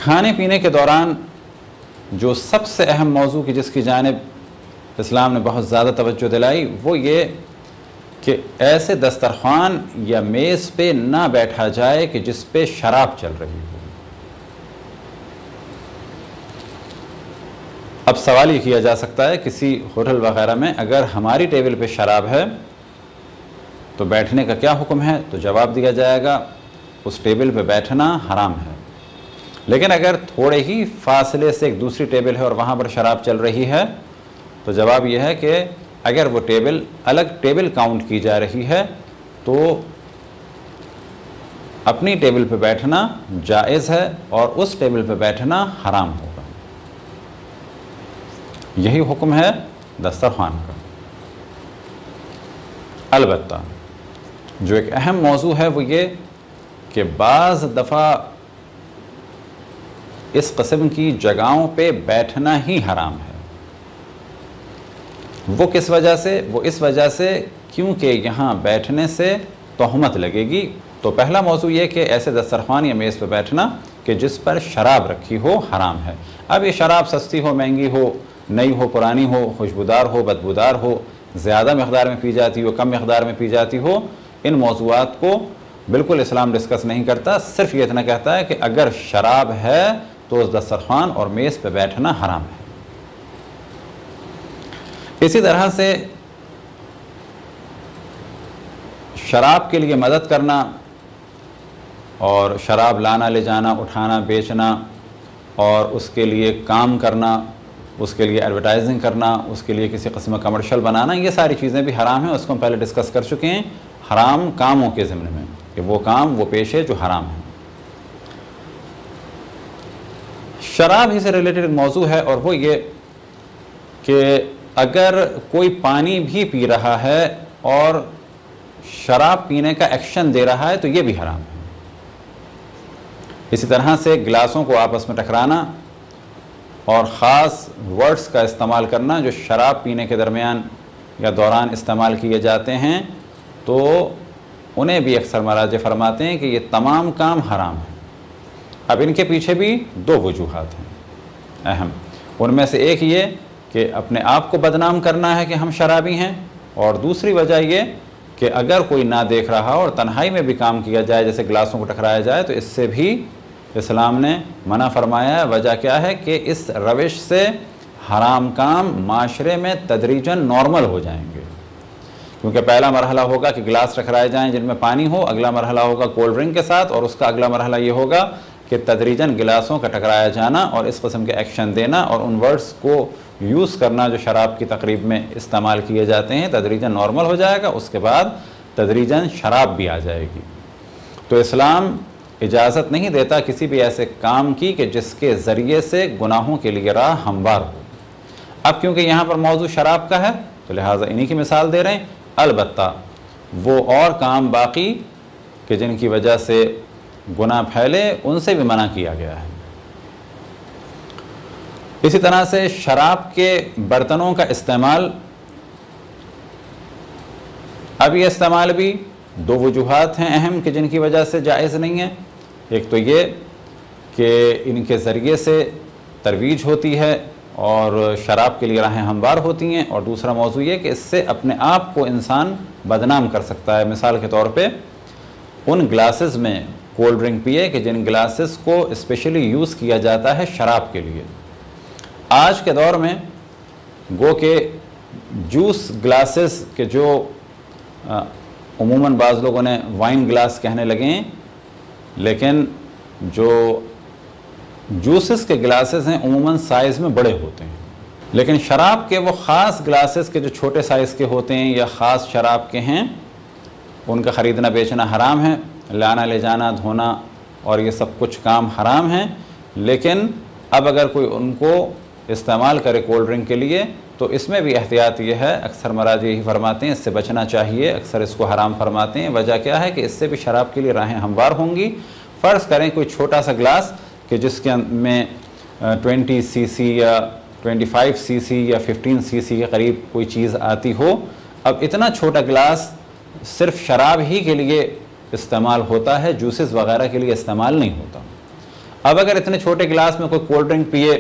खाने पीने के दौरान जो सबसे अहम मौजू की जिसकी जानिब इस्लाम ने बहुत ज़्यादा तवज्जो दिलाई वो ये कि ऐसे दस्तरखान या मेज़ पे ना बैठा जाए कि जिस पे शराब चल रही हो। अब सवाल ये किया जा सकता है किसी होटल वगैरह में अगर हमारी टेबल पे शराब है तो बैठने का क्या हुक्म है, तो जवाब दिया जाएगा उस टेबल पे बैठना हराम है। लेकिन अगर थोड़े ही फासले से एक दूसरी टेबल है और वहाँ पर शराब चल रही है तो जवाब यह है कि अगर वो टेबल अलग टेबल काउंट की जा रही है तो अपनी टेबल पे बैठना जायज़ है और उस टेबल पे बैठना हराम होगा। यही हुक्म है दस्तरखान का। अलबत्ता जो एक अहम मौजू है वो ये कि बाज़ दफ़ा इस किस्म की जगहों पे बैठना ही हराम है। वो किस वजह से? वो इस वजह से क्योंकि यहाँ बैठने से तोहमत लगेगी। तो पहला मौजू ये कि ऐसे दस्तरखान या मेज़ पे बैठना कि जिस पर शराब रखी हो हराम है। अब ये शराब सस्ती हो, महंगी हो, नई हो, पुरानी हो, खुशबूदार हो, बदबूदार हो, ज़्यादा मकदार में पी जाती हो, कम मकदार में पी जाती हो, इन मौज़ूआत को बिल्कुल इस्लाम डिस्कस नहीं करता। सिर्फ ये इतना कहता है कि अगर शराब है तो उस दस्तरखान और मेज़ पे बैठना हराम है। इसी तरह से शराब के लिए मदद करना और शराब लाना, ले जाना, उठाना, बेचना और उसके लिए काम करना, उसके लिए एडवर्टाइजिंग करना, उसके लिए किसी किस्म का कमर्शियल बनाना, ये सारी चीज़ें भी हराम हैं। उसको हम पहले डिस्कस कर चुके हैं हराम कामों के ज़िम्न में कि वो काम, वो पेशे जो हराम है। शराब ही से रिलेटेड मौजू है और वो ये कि अगर कोई पानी भी पी रहा है और शराब पीने का एक्शन दे रहा है तो ये भी हराम है। इसी तरह से गिलासों को आपस में टकराना और ख़ास वर्ड्स का इस्तेमाल करना जो शराब पीने के दरमियान या दौरान इस्तेमाल किए जाते हैं तो उन्हें भी अक्सर मराजे फरमाते हैं कि ये तमाम काम हराम है। अब इनके पीछे भी दो वजूहात हैं अहम। उनमें से एक ये कि अपने आप को बदनाम करना है कि हम शराबी हैं, और दूसरी वजह ये कि अगर कोई ना देख रहा और तन्हाई में भी काम किया जाए, जैसे गिलासों को टकराया जाए, तो इससे भी इस्लाम ने मना फरमाया है। वजह क्या है कि इस रविश से हराम काम माशरे में तदरीजन नॉर्मल हो जाएंगे। क्योंकि पहला मरहला होगा कि गिलास टकराए जाएँ जिनमें पानी हो, अगला मरहला होगा कोल्ड ड्रिंक के साथ, और उसका अगला मरहला ये होगा कि तदरीजन गिलासों का टकराया जाना और इस किस्म के एक्शन देना और उन वर्ड्स को यूज़ करना जो शराब की तकरीब में इस्तेमाल किए जाते हैं तदरीजन नॉर्मल हो जाएगा। उसके बाद तदरीजन शराब भी आ जाएगी। तो इस्लाम इजाज़त नहीं देता किसी भी ऐसे काम की कि जिसके ज़रिए से गुनाहों के लिए राह हमवार हो। अब क्योंकि यहाँ पर मौजू शराब का है तो लिहाजा इन्हीं की मिसाल दे रहे हैं। अलबत्ता वो और काम बाकी कि जिनकी वजह से गुनाह फैले उनसे भी मना किया गया है। इसी तरह से शराब के बर्तनों का इस्तेमाल, अब ये इस्तेमाल भी दो वजूहात हैं अहम कि जिनकी वजह से जायज़ नहीं है। एक तो ये कि इनके ज़रिए से तरवीज होती है और शराब के लिए राहें हमवार होती हैं, और दूसरा मौजू ये कि इससे अपने आप को इंसान बदनाम कर सकता है। मिसाल के तौर पे उन ग्लासेस में कोल्ड ड्रिंक पिए कि जिन ग्लासेस को स्पेशली यूज़ किया जाता है शराब के लिए। आज के दौर में गो के जूस ग्लासेस के जो उमूमन बाज़ लोगों ने वाइन ग्लास कहने लगे हैं, लेकिन जो जूसेस के ग्लासेस हैं उमूमन साइज़ में बड़े होते हैं, लेकिन शराब के वो ख़ास ग्लासेस के जो छोटे साइज़ के होते हैं या ख़ास शराब के हैं उनका ख़रीदना बेचना हराम है। लाना, ले जाना, धोना और ये सब कुछ काम हराम हैं। लेकिन अब अगर कोई उनको इस्तेमाल करे कोल्ड ड्रिंक के लिए तो इसमें भी एहतियात ये है, अक्सर मराजी यही फरमाते हैं इससे बचना चाहिए, अक्सर इसको हराम फरमाते हैं। वजह क्या है कि इससे भी शराब के लिए राहें हमवार होंगी। फ़र्ज़ करें कोई छोटा सा ग्लास कि जिसके में 20 सीसी या 25 सीसी या 15 सीसी के करीब कोई चीज़ आती हो। अब इतना छोटा गिलास सिर्फ शराब ही के लिए इस्तेमाल होता है, जूसेस वगैरह के लिए इस्तेमाल नहीं होता। अब अगर इतने छोटे गिलास में कोई कोल्ड ड्रिंक पिए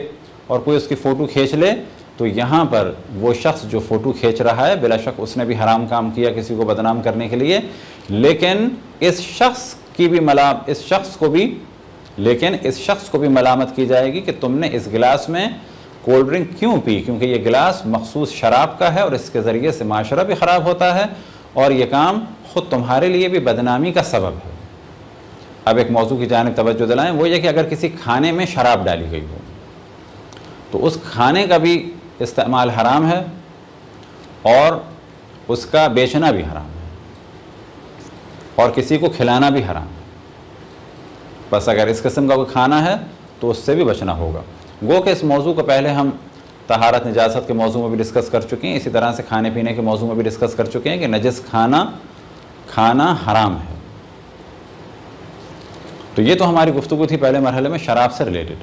और कोई उसकी फ़ोटो खींच ले, तो यहाँ पर वो शख्स जो फ़ोटो खींच रहा है बेलाशक उसने भी हराम काम किया किसी को बदनाम करने के लिए, लेकिन इस शख्स को भी मलामत की जाएगी कि तुमने इस गिलास में कोल्ड ड्रिंक क्यों पी, क्योंकि ये गिलास मखसूस शराब का है और इसके ज़रिए से माशरा भी ख़राब होता है और ये काम ख़ुद तुम्हारे लिए भी बदनामी का सबब है। अब एक मौजू की जानिब तवज्जो दिलाएं, वो ये कि अगर किसी खाने में शराब डाली गई हो तो उस खाने का भी इस्तेमाल हराम है और उसका बेचना भी हराम है और किसी को खिलाना भी हराम है। बस अगर इस किस्म का कोई खाना है तो उससे भी बचना होगा। गो कि इस मौजू को पहले हम तहारत निजासत के मौजू में भी डिस्कस कर चुके हैं, इसी तरह से खाने पीने के मौजू में भी डिस्कस कर चुके हैं कि नजस खाना हराम है। तो ये तो हमारी गुफ्तगू थी पहले मरहले में शराब से रिलेटेड।